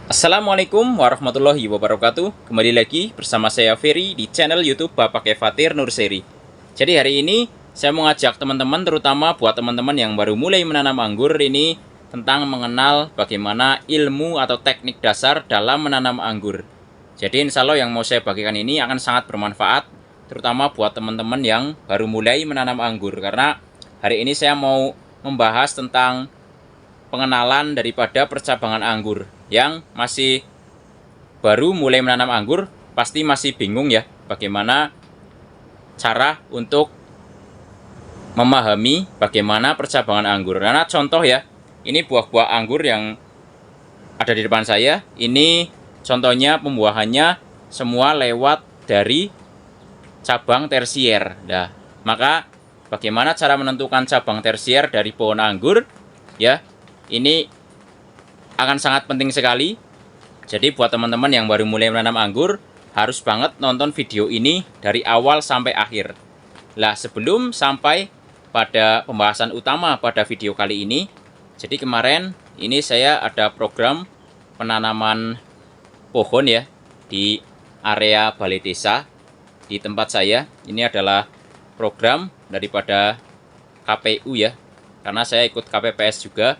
Assalamualaikum warahmatullahi wabarakatuh. Kembali lagi bersama saya Ferry di channel YouTube Bapak Fatir Nurseri. Jadi hari ini saya mau ngajak teman-teman, terutama buat teman-teman yang baru mulai menanam anggur ini, tentang mengenal bagaimana ilmu atau teknik dasar dalam menanam anggur. Jadi insya Allah yang mau saya bagikan ini akan sangat bermanfaat, terutama buat teman-teman yang baru mulai menanam anggur. Karena hari ini saya mau membahas tentang pengenalan daripada percabangan anggur. Yang masih baru mulai menanam anggur pasti masih bingung ya bagaimana cara untuk memahami bagaimana percabangan anggur. Karena contoh ya, ini buah-buah anggur yang ada di depan saya, ini contohnya pembuahannya semua lewat dari cabang tersier. Nah, maka bagaimana cara menentukan cabang tersier dari pohon anggur? Ya, ini akan sangat penting sekali. Jadi buat teman-teman yang baru mulai menanam anggur, harus banget nonton video ini dari awal sampai akhir. Lah, sebelum sampai pada pembahasan utama pada video kali ini, jadi kemarin ini saya ada program penanaman pohon ya di area balai desa di tempat saya. Ini adalah program daripada KPU ya, karena saya ikut KPPS juga.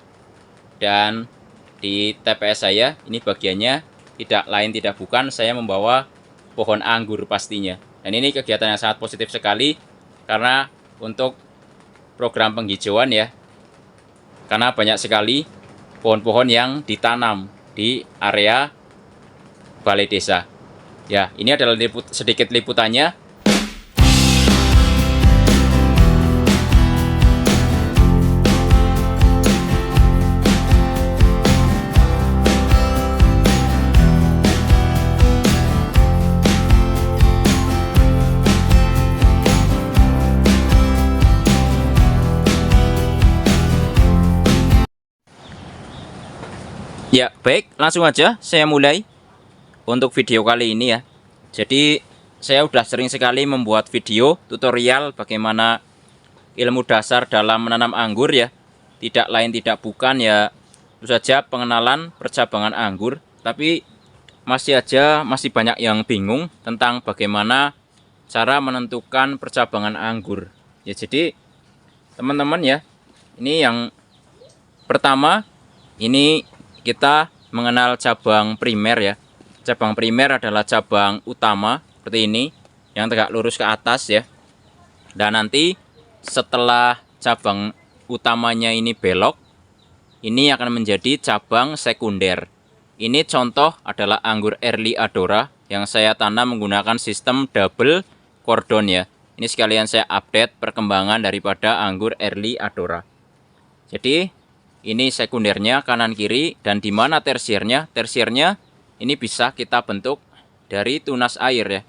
Dan di TPS saya ini bagiannya tidak lain tidak bukan saya membawa pohon anggur pastinya. Dan ini kegiatan yang sangat positif sekali karena untuk program penghijauan ya, karena banyak sekali pohon-pohon yang ditanam di area balai desa. Ya, ini adalah sedikit liputannya. Ya, baik, langsung aja saya mulai untuk video kali ini ya. Jadi, saya udah sering sekali membuat video tutorial bagaimana ilmu dasar dalam menanam anggur ya. Tidak lain tidak bukan ya, itu saja pengenalan percabangan anggur. Tapi masih banyak yang bingung tentang bagaimana cara menentukan percabangan anggur. Ya, jadi teman-teman ya, ini yang pertama, ini kita mengenal cabang primer ya. Cabang primer adalah cabang utama seperti ini yang tegak lurus ke atas ya. Dan nanti setelah cabang utamanya ini belok, ini akan menjadi cabang sekunder. Ini contoh adalah anggur Early Adora yang saya tanam menggunakan sistem double cordon ya. Ini sekalian saya update perkembangan daripada anggur Early Adora. Jadi ini sekundernya kanan kiri, dan di mana tersiernya? Tersiernya ini bisa kita bentuk dari tunas air ya.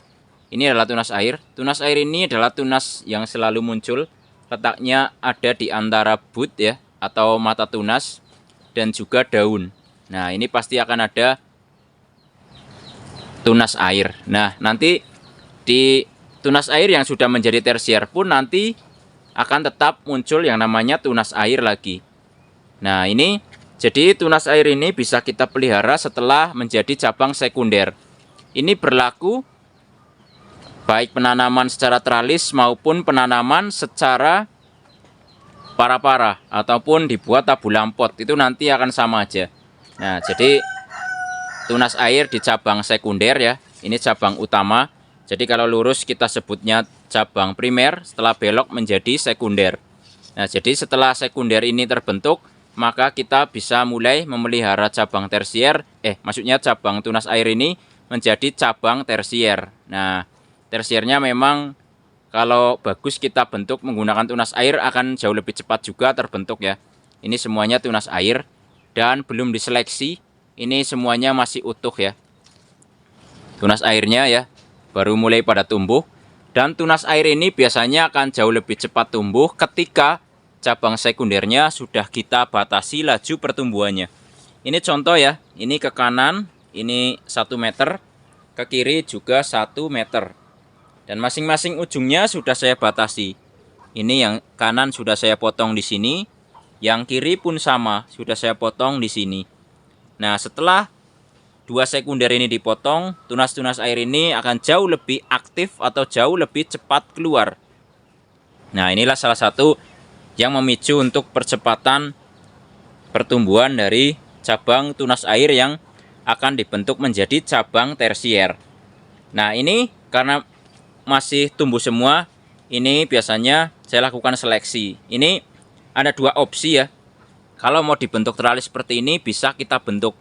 Ini adalah tunas air. Tunas air ini adalah tunas yang selalu muncul. Letaknya ada di antara bud ya, atau mata tunas, dan juga daun. Nah, ini pasti akan ada tunas air. Nah, nanti di tunas air yang sudah menjadi tersier pun nanti akan tetap muncul yang namanya tunas air lagi. Nah, ini jadi tunas air ini bisa kita pelihara setelah menjadi cabang sekunder. Ini berlaku baik penanaman secara teralis maupun penanaman secara para-para ataupun dibuat tabulam pot, itu nanti akan sama aja. Nah, jadi tunas air di cabang sekunder ya, ini cabang utama. Jadi kalau lurus kita sebutnya cabang primer, setelah belok menjadi sekunder. Nah, jadi setelah sekunder ini terbentuk, maka kita bisa mulai memelihara cabang tersier, maksudnya cabang tunas air ini menjadi cabang tersier. Nah, tersiernya memang kalau bagus kita bentuk menggunakan tunas air akan jauh lebih cepat juga terbentuk ya. Ini semuanya tunas air dan belum diseleksi, ini semuanya masih utuh ya. Tunas airnya ya, baru mulai pada tumbuh. Dan tunas air ini biasanya akan jauh lebih cepat tumbuh ketika cabang sekundernya sudah kita batasi laju pertumbuhannya. Ini contoh ya, ini ke kanan, ini 1 meter, ke kiri juga 1 meter. Dan masing-masing ujungnya sudah saya batasi. Ini yang kanan sudah saya potong di sini, yang kiri pun sama, sudah saya potong di sini. Nah, setelah dua sekunder ini dipotong, tunas-tunas air ini akan jauh lebih aktif atau jauh lebih cepat keluar. Nah, inilah salah satu yang memicu untuk percepatan pertumbuhan dari cabang tunas air yang akan dibentuk menjadi cabang tersier. Nah, ini karena masih tumbuh semua, ini biasanya saya lakukan seleksi. Ini ada dua opsi ya. Kalau mau dibentuk teralis seperti ini, bisa kita bentuk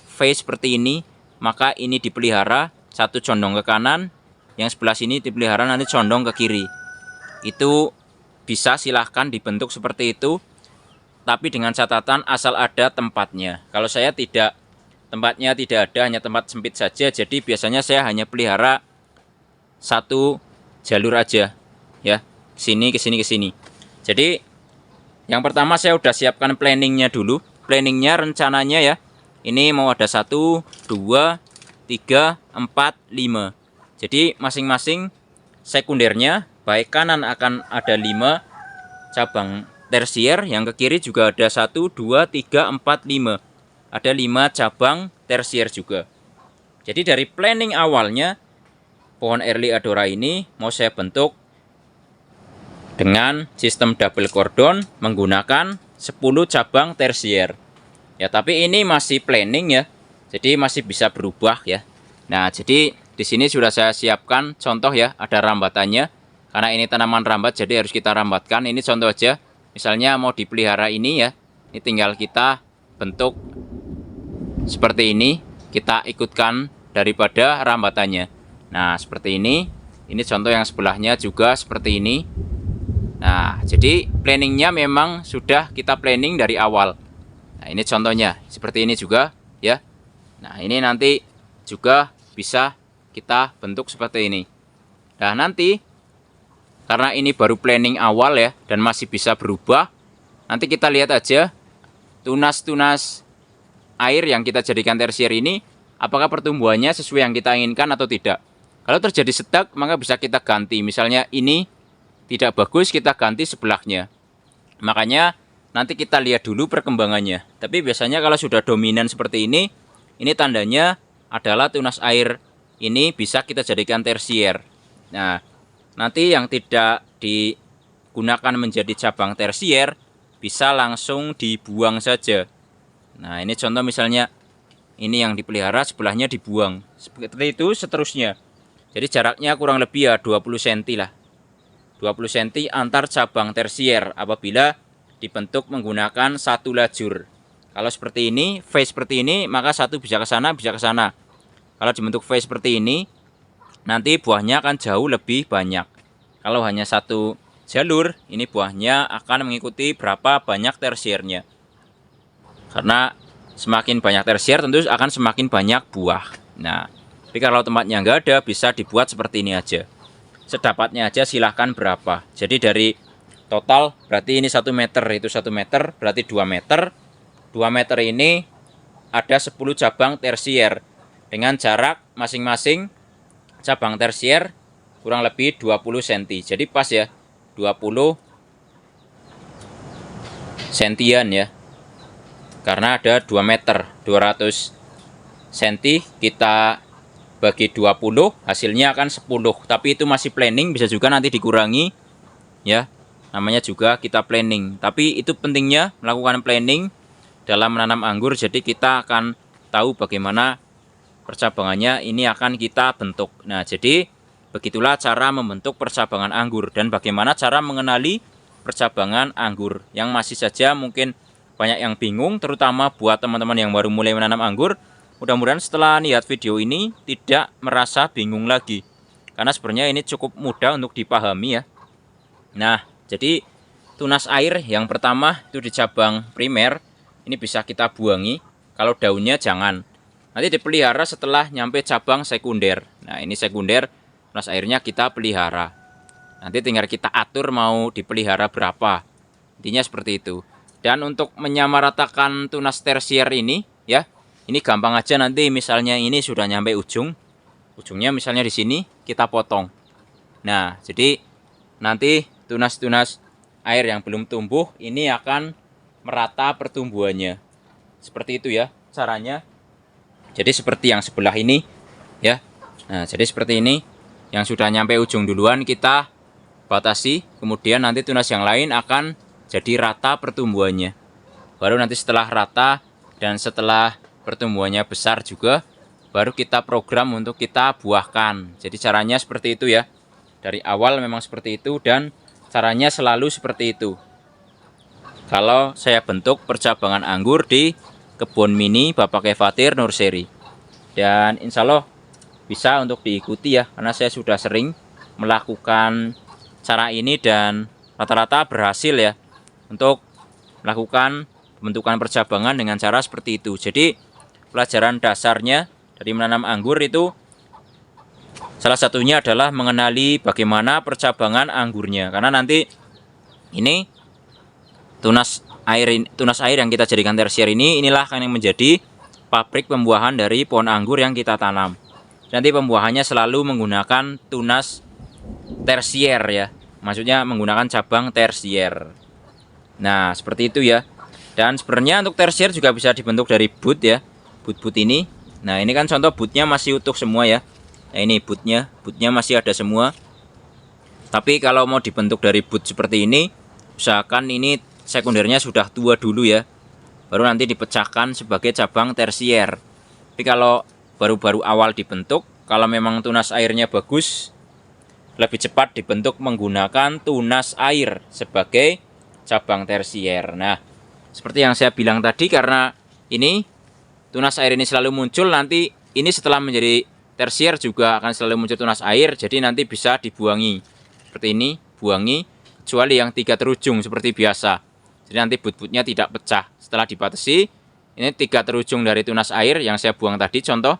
V seperti ini, maka ini dipelihara, satu condong ke kanan, yang sebelah sini dipelihara nanti condong ke kiri. Itu bisa, silahkan dibentuk seperti itu, tapi dengan catatan asal ada tempatnya. Kalau saya tidak, tempatnya tidak ada, hanya tempat sempit saja, jadi biasanya saya hanya pelihara satu jalur aja ya, sini ke sini ke sini. Jadi yang pertama saya udah siapkan planningnya dulu. Planningnya rencananya ya, ini mau ada 1, 2, 3, 4, 5. Jadi masing-masing sekundernya, baik kanan akan ada 5 cabang tersier, yang ke kiri juga ada 1, 2, 3, 4, 5. Ada 5 cabang tersier juga. Jadi dari planning awalnya, pohon Early Adora ini mau saya bentuk dengan sistem double cordon menggunakan 10 cabang tersier. Ya, tapi ini masih planning ya. Jadi masih bisa berubah ya. Nah, jadi di sini sudah saya siapkan contoh ya, ada rambatannya. Karena ini tanaman rambat, jadi harus kita rambatkan. Ini contoh aja. Misalnya mau dipelihara ini ya. Ini tinggal kita bentuk seperti ini. Kita ikutkan daripada rambatannya. Nah, seperti ini. Ini contoh yang sebelahnya juga seperti ini. Nah, jadi planningnya memang sudah kita planning dari awal. Nah, ini contohnya. Seperti ini juga ya. Nah, ini nanti juga bisa kita bentuk seperti ini. Nah, nanti karena ini baru planning awal ya, dan masih bisa berubah. Nanti kita lihat aja tunas-tunas air yang kita jadikan tersier ini, apakah pertumbuhannya sesuai yang kita inginkan atau tidak. Kalau terjadi stuck, maka bisa kita ganti. Misalnya ini tidak bagus, kita ganti sebelahnya. Makanya nanti kita lihat dulu perkembangannya. Tapi biasanya kalau sudah dominan seperti ini tandanya adalah tunas air ini bisa kita jadikan tersier. Nah, nanti yang tidak digunakan menjadi cabang tersier bisa langsung dibuang saja. Nah, ini contoh misalnya ini yang dipelihara, sebelahnya dibuang. Seperti itu seterusnya. Jadi jaraknya kurang lebih ya 20 cm lah. 20 cm antar cabang tersier apabila dibentuk menggunakan satu lajur. Kalau seperti ini, V seperti ini, maka satu bisa ke sana, bisa ke sana. Kalau dibentuk V seperti ini, nanti buahnya akan jauh lebih banyak. Kalau hanya satu jalur, ini buahnya akan mengikuti berapa banyak tersiernya. Karena semakin banyak tersier tentu akan semakin banyak buah. Nah, tapi kalau tempatnya nggak ada, bisa dibuat seperti ini aja. Sedapatnya aja, silahkan berapa. Jadi dari total berarti ini 1 meter, itu 1 meter, berarti 2 meter. 2 meter ini ada 10 cabang tersier dengan jarak masing-masing cabang tersier kurang lebih 20 cm. Jadi pas ya, 20 sentian ya. Karena ada 2 meter, 200 cm, kita bagi 20, hasilnya akan 10. Tapi itu masih planning, bisa juga nanti dikurangi ya. Namanya juga kita planning. Tapi itu pentingnya melakukan planning dalam menanam anggur, jadi kita akan tahu bagaimana percabangannya ini akan kita bentuk. Nah, jadi begitulah cara membentuk percabangan anggur dan bagaimana cara mengenali percabangan anggur. Yang masih saja mungkin banyak yang bingung, terutama buat teman-teman yang baru mulai menanam anggur. Mudah-mudahan setelah lihat video ini tidak merasa bingung lagi, karena sebenarnya ini cukup mudah untuk dipahami ya. Nah, jadi tunas air yang pertama itu di cabang primer, ini bisa kita buangi. Kalau daunnya jangan. Nanti dipelihara setelah nyampe cabang sekunder. Nah, ini sekunder, tunas airnya kita pelihara. Nanti tinggal kita atur mau dipelihara berapa. Intinya seperti itu. Dan untuk menyamaratakan tunas tersier ini ya, ini gampang aja. Nanti misalnya ini sudah nyampe ujungnya misalnya di sini, kita potong. Nah, jadi nanti tunas-tunas air yang belum tumbuh ini akan merata pertumbuhannya. Seperti itu ya caranya. Jadi seperti yang sebelah ini ya. Nah, jadi seperti ini. Yang sudah nyampe ujung duluan kita batasi, kemudian nanti tunas yang lain akan jadi rata pertumbuhannya. Baru nanti setelah rata dan setelah pertumbuhannya besar juga, baru kita program untuk kita buahkan. Jadi caranya seperti itu ya. Dari awal memang seperti itu dan caranya selalu seperti itu. Kalau saya bentuk percabangan anggur di kebun mini Bapak Kefatir Nurseri. Dan insya Allah bisa untuk diikuti ya, karena saya sudah sering melakukan cara ini dan rata-rata berhasil ya untuk melakukan pembentukan percabangan dengan cara seperti itu. Jadi pelajaran dasarnya dari menanam anggur itu salah satunya adalah mengenali bagaimana percabangan anggurnya, karena nanti ini tunas air yang kita jadikan tersier ini, inilah yang menjadi pabrik pembuahan dari pohon anggur yang kita tanam. Nanti pembuahannya selalu menggunakan tunas tersier ya, maksudnya menggunakan cabang tersier. Nah seperti itu ya. Dan sebenarnya untuk tersier juga bisa dibentuk dari bud ya, bud ini. Nah ini kan contoh budnya masih utuh semua ya. Nah ini budnya masih ada semua. Tapi kalau mau dibentuk dari bud seperti ini, usahakan ini sekundernya sudah tua dulu ya, baru nanti dipecahkan sebagai cabang tersier. Tapi kalau baru-baru awal dibentuk, kalau memang tunas airnya bagus, lebih cepat dibentuk menggunakan tunas air sebagai cabang tersier. Nah, seperti yang saya bilang tadi, karena ini tunas air ini selalu muncul, nanti ini setelah menjadi tersier juga akan selalu muncul tunas air, jadi nanti bisa dibuangi. Seperti ini, buangi, kecuali yang 3 terujung seperti biasa. Jadi nanti bud-budnya tidak pecah. Setelah dibatasi, ini 3 terujung dari tunas air yang saya buang tadi, contoh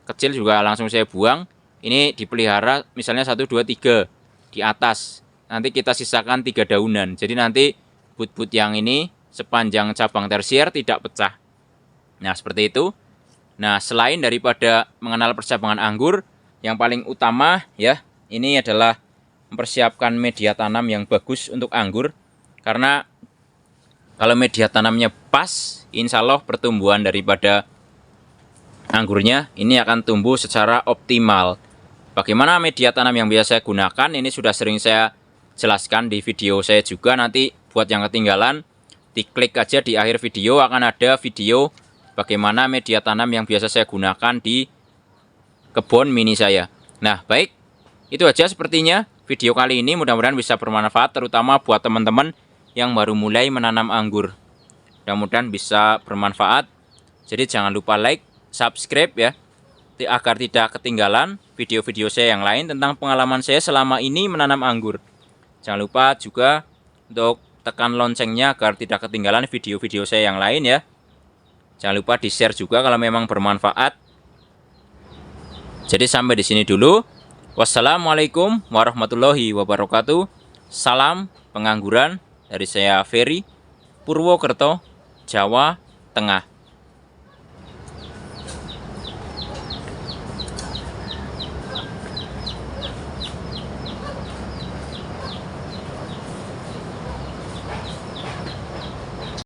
kecil juga langsung saya buang. Ini dipelihara misalnya 1, 2, 3 di atas. Nanti kita sisakan 3 daunan. Jadi nanti bud-bud yang ini sepanjang cabang tersier tidak pecah. Nah seperti itu. Nah selain daripada mengenal percabangan anggur, yang paling utama ya, ini adalah mempersiapkan media tanam yang bagus untuk anggur. Karena kalau media tanamnya pas, insya Allah pertumbuhan daripada anggurnya ini akan tumbuh secara optimal. Bagaimana media tanam yang biasa saya gunakan, ini sudah sering saya jelaskan di video saya juga. Nanti buat yang ketinggalan, diklik aja di akhir video, akan ada video bagaimana media tanam yang biasa saya gunakan di kebun mini saya. Nah baik, itu aja sepertinya video kali ini. Mudah-mudahan bisa bermanfaat, terutama buat teman-teman yang baru mulai menanam anggur. Mudah-mudahan bisa bermanfaat. Jadi jangan lupa like, subscribe ya, agar tidak ketinggalan video-video saya yang lain tentang pengalaman saya selama ini menanam anggur. Jangan lupa juga untuk tekan loncengnya agar tidak ketinggalan video-video saya yang lain ya. Jangan lupa di-share juga kalau memang bermanfaat. Jadi sampai di sini dulu. Wassalamualaikum warahmatullahi wabarakatuh. Salam pengangguran dari saya Ferry, Purwokerto, Jawa Tengah.